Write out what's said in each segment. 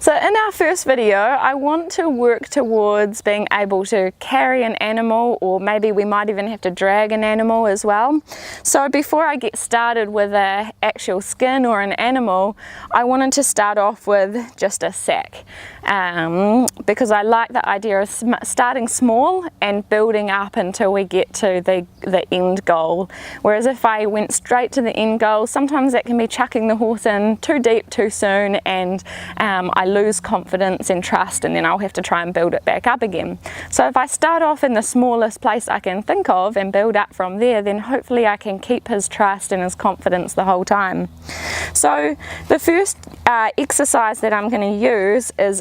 So in our first video, I want to work towards being able to carry an animal, or maybe we might even have to drag an animal as well. So before I get started with an actual skin or an animal, I wanted to start off with just a sack, because I like the idea of starting small and building up until we get to the end goal. Whereas if I went straight to the end goal, sometimes that can be chucking the horse in too deep too soon, and I lose confidence and trust, and then I'll have to try and build it back up again. So if I start off in the smallest place I can think of and build up from there, then hopefully I can keep his trust and his confidence the whole time. So the first exercise that I'm going to use is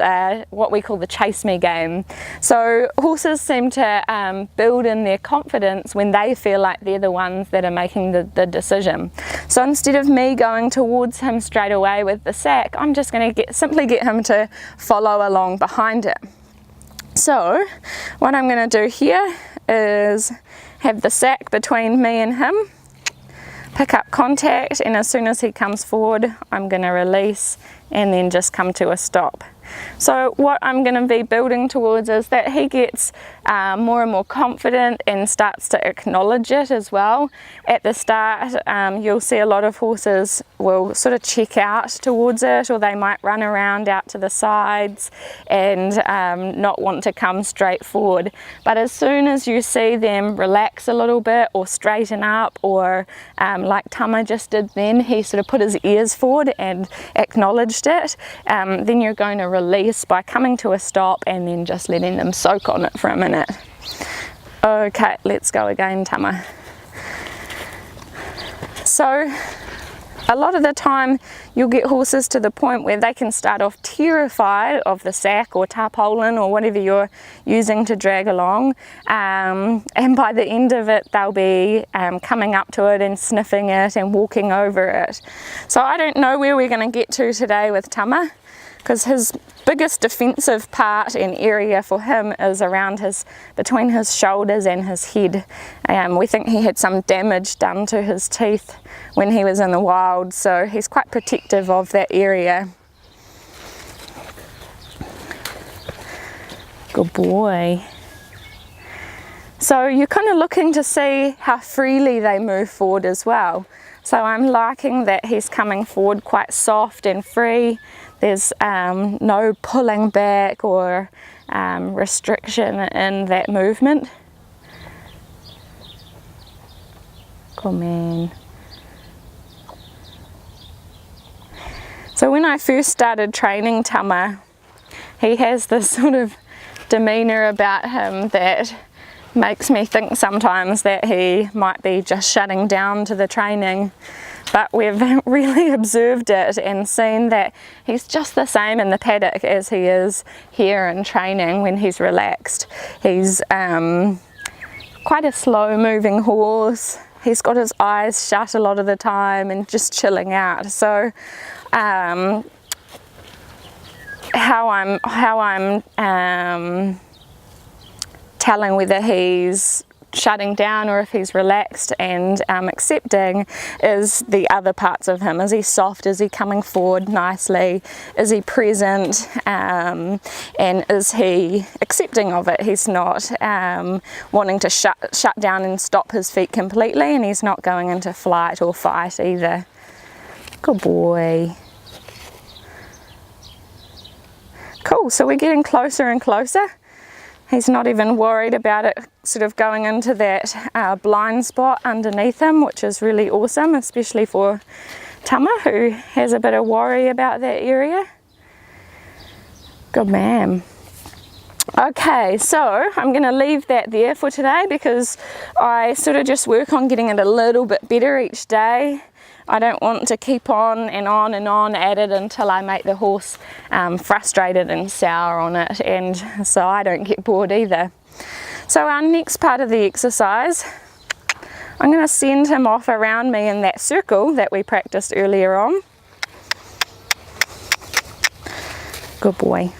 what we call the chase me game. So horses seem to build in their confidence when they feel like they're the ones that are making the decision. So instead of me going towards him straight away with the sack, I'm just going to simply get him to follow along behind it. So what I'm going to do here is have the sack between me and him, pick up contact, and as soon as he comes forward, I'm going to release and then just come to a stop. So what I'm going to be building towards is that he gets more and more confident and starts to acknowledge it as well. At the start, you'll see a lot of horses will sort of check out towards it, or they might run around out to the sides and not want to come straight forward. But as soon as you see them relax a little bit or straighten up, or like Tama just did then, he sort of put his ears forward and acknowledged it, then you're going to release by coming to a stop and then just letting them soak on it for a minute. Okay, let's go again, Tama. So a lot of the time you'll get horses to the point where they can start off terrified of the sack or tarpaulin or whatever you're using to drag along, and by the end of it they'll be coming up to it and sniffing it and walking over it. So I don't know where we're going to get to today with Tama, because his biggest defensive part and area for him is around between his shoulders and his head. We think he had some damage done to his teeth when he was in the wild, so he's quite protective of that area. Good boy. So you're kind of looking to see how freely they move forward as well. So I'm liking that he's coming forward quite soft and free. There's no pulling back or restriction in that movement. Cool, man. So when I first started training Tama, he has this sort of demeanour about him that makes me think sometimes that he might be just shutting down to the training. But we've really observed it and seen that he's just the same in the paddock as he is here in training when he's relaxed. He's quite a slow moving horse. He's got his eyes shut a lot of the time and just chilling out. So how I'm telling whether he's shutting down or if he's relaxed and accepting is the other parts of him. Is he soft? Is he coming forward nicely? Is he present? And is he accepting of it? He's not wanting to shut down and stop his feet completely, and he's not going into flight or fight either. Good boy. Cool, so we're getting closer and closer. He's not even worried about it sort of going into that blind spot underneath him, which is really awesome, especially for Tama, who has a bit of worry about that area. Good man. Okay, so I'm going to leave that there for today, because I sort of just work on getting it a little bit better each day. I don't want to keep on and on and on at it until I make the horse frustrated and sour on it, and so I don't get bored either. So our next part of the exercise, I'm going to send him off around me in that circle that we practiced earlier on. Good boy.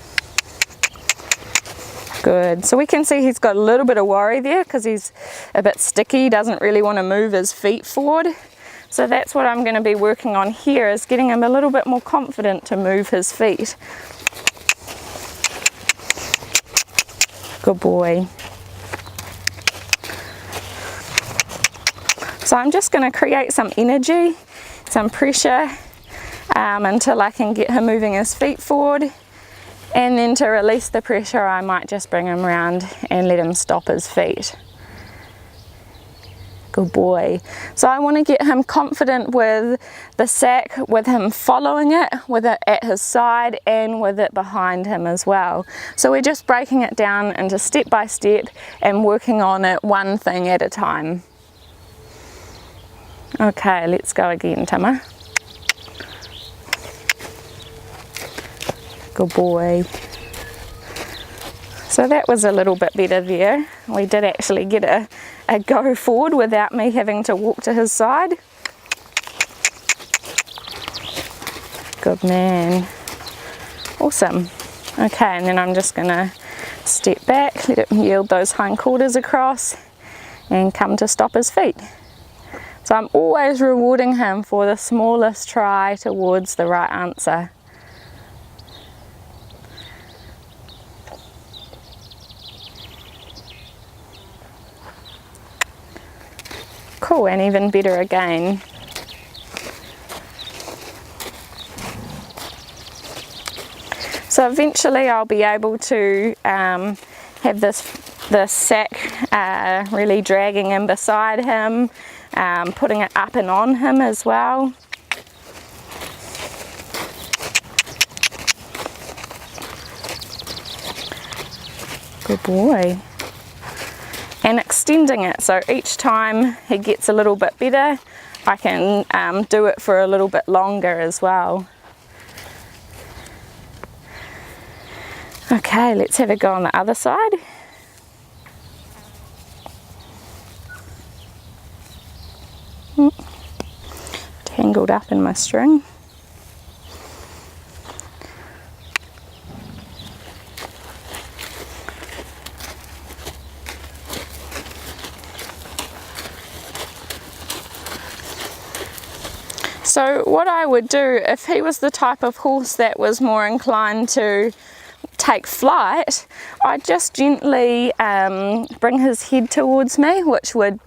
Good. So we can see he's got a little bit of worry there because he's a bit sticky, doesn't really want to move his feet forward. So that's what I'm going to be working on here, is getting him a little bit more confident to move his feet. Good boy. So I'm just going to create some energy, some pressure until I can get him moving his feet forward, and then to release the pressure I might just bring him around and let him stop his feet. Good boy. So I want to get him confident with the sack, with him following it, with it at his side and with it behind him as well. So we're just breaking it down into step by step and working on it one thing at a time. Okay, let's go again, Tama. Good boy. So that was a little bit better there. We did actually get a go forward without me having to walk to his side. Good man. Awesome. Okay, and then I'm just gonna step back, let him yield those hindquarters across and come to stop his feet. So I'm always rewarding him for the smallest try towards the right answer. Cool, and even better again. So eventually I'll be able to have the sack really dragging in beside him, putting it up and on him as well. Good boy. And extending it, so each time he gets a little bit better, I can do it for a little bit longer as well. Okay, let's have a go on the other side. Tangled up in my string. So what I would do if he was the type of horse that was more inclined to take flight, I'd just gently bring his head towards me, which would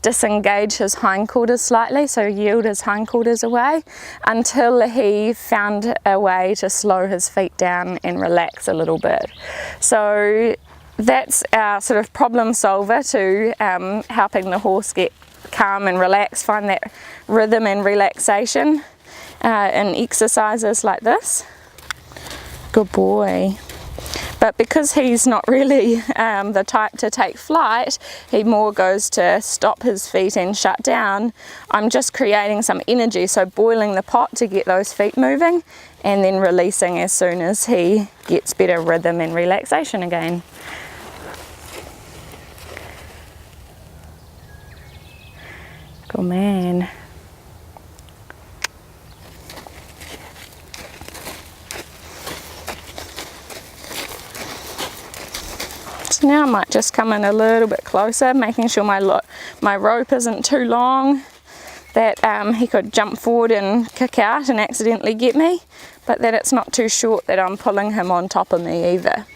disengage his hindquarters slightly, so yield his hindquarters away until he found a way to slow his feet down and relax a little bit. So that's our sort of problem solver to helping the horse get calm and relax, find that rhythm and relaxation in exercises like this. Good boy. But because he's not really the type to take flight, he more goes to stop his feet and shut down. I'm just creating some energy, so boiling the pot to get those feet moving and then releasing as soon as he gets better rhythm and relaxation again. Good man. So now I might just come in a little bit closer, making sure my rope isn't too long, that he could jump forward and kick out and accidentally get me, but that it's not too short that I'm pulling him on top of me either.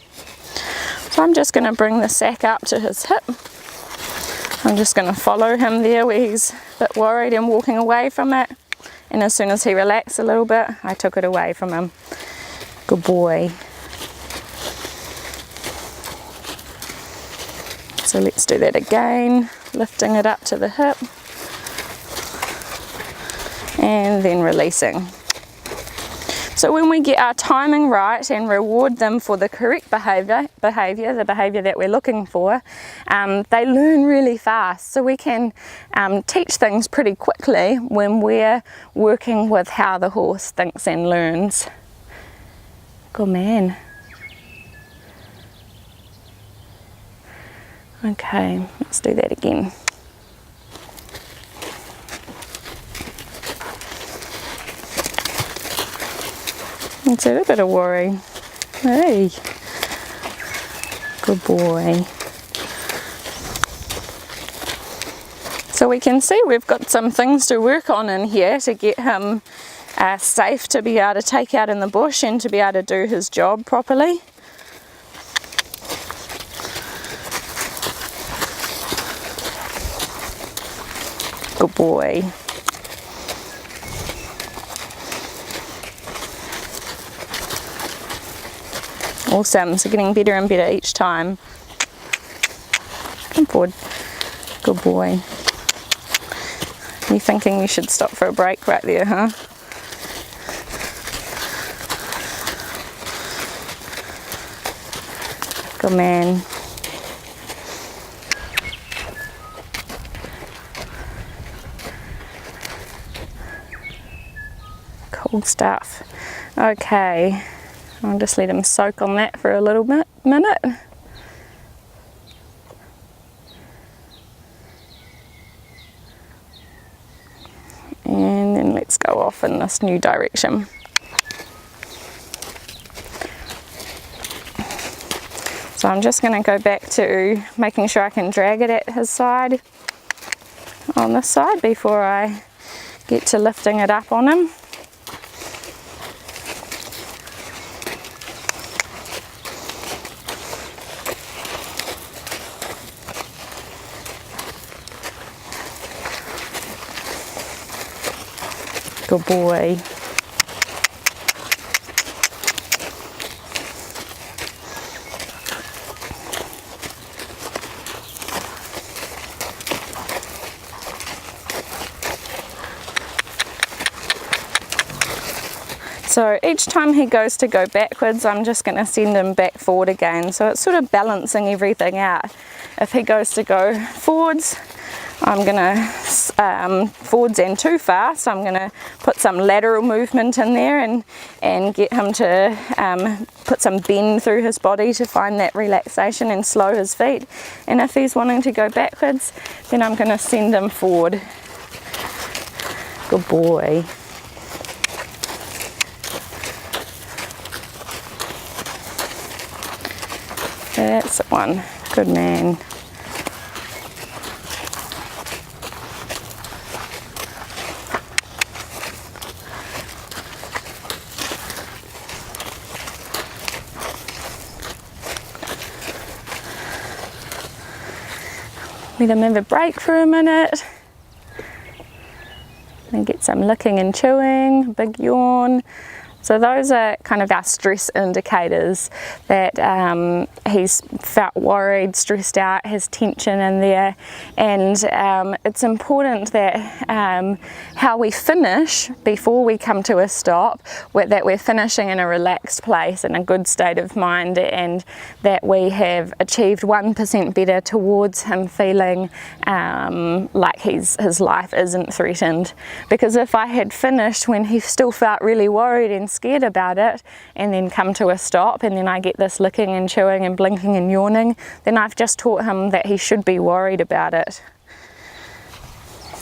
So I'm just going to bring the sack up to his hip. I'm just going to follow him there where he's a bit worried and walking away from it. And as soon as he relaxed a little bit, I took it away from him. Good boy. So let's do that again, lifting it up to the hip and then releasing. So when we get our timing right and reward them for the correct behaviour, the behaviour that we're looking for, they learn really fast. So we can teach things pretty quickly when we're working with how the horse thinks and learns. Good man. Okay, let's do that again. It's a bit of worry. Hey, good boy. So we can see we've got some things to work on in here to get him safe to be able to take out in the bush and to be able to do his job properly. Good boy. Awesome, so getting better and better each time. Come forward. Good boy. You thinking you should stop for a break right there, huh? Good man. Cool stuff. Okay, I'll just let him soak on that for a little minute. And then let's go off in this new direction. So I'm just going to go back to making sure I can drag it at his side, on this side, before I get to lifting it up on him. Good boy. So each time he goes to go backwards, I'm just going to send him back forward again. So it's sort of balancing everything out. If he goes to go forwards, I'm going to, forwards and too fast, I'm going to put some lateral movement in there and get him to put some bend through his body to find that relaxation and slow his feet. And if he's wanting to go backwards, then I'm going to send him forward. Good boy. That's the one. Good man. Let him have a break for a minute. And get some licking and chewing, big yawn. So those are kind of our stress indicators that he's felt worried, stressed out, has tension in there. And it's important that how we finish before we come to a stop, that we're finishing in a relaxed place, in a good state of mind, and that we have achieved 1% better towards him feeling like his life isn't threatened. Because if I had finished when he still felt really worried and scared about it, and then come to a stop, and then I get this licking and chewing and blinking and yawning, then I've just taught him that he should be worried about it.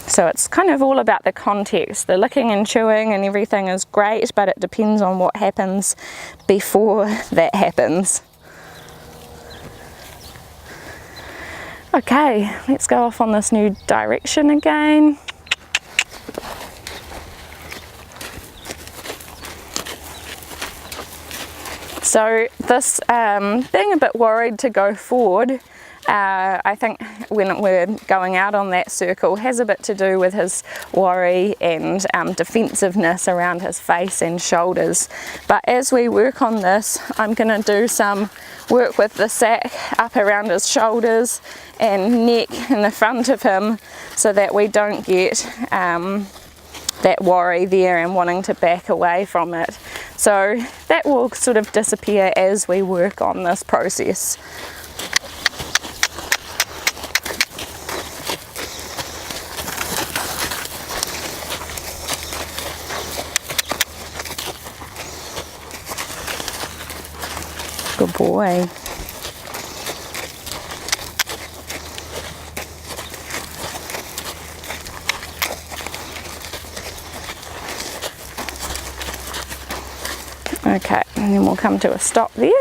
So it's kind of all about the context. The licking and chewing and everything is great, but it depends on what happens before that happens. Okay, let's go off on this new direction again. So this being a bit worried to go forward, I think when we're going out on that circle, has a bit to do with his worry and defensiveness around his face and shoulders. But as we work on this, I'm going to do some work with the sack up around his shoulders and neck in the front of him, so that we don't get that worry there and wanting to back away from it. So that will sort of disappear as we work on this process. Good boy. Okay, and then we'll come to a stop there.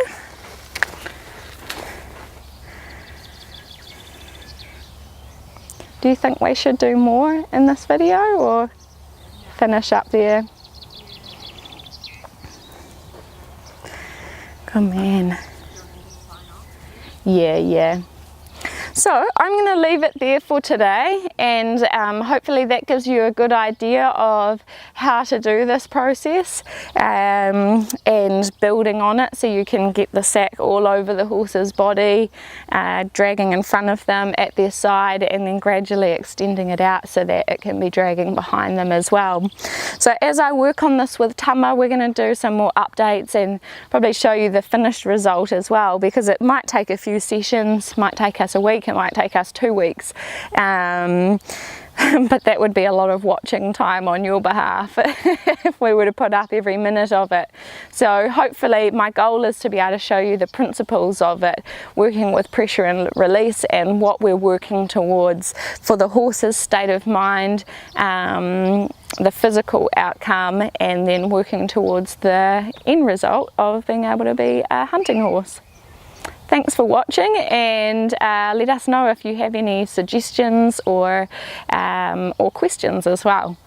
Do you think we should do more in this video, or finish up there? Good man. Yeah. So I'm going to leave it there for today, and hopefully that gives you a good idea of how to do this process and building on it so you can get the sack all over the horse's body, dragging in front of them at their side, and then gradually extending it out so that it can be dragging behind them as well. So as I work on this with Tama, we're going to do some more updates and probably show you the finished result as well, because it might take a few sessions, might take us a week, it might take us 2 weeks, but that would be a lot of watching time on your behalf if we were to put up every minute of it. So hopefully my goal is to be able to show you the principles of it, working with pressure and release, and what we're working towards for the horse's state of mind, the physical outcome, and then working towards the end result of being able to be a hunting horse. Thanks for watching, and let us know if you have any suggestions or questions as well.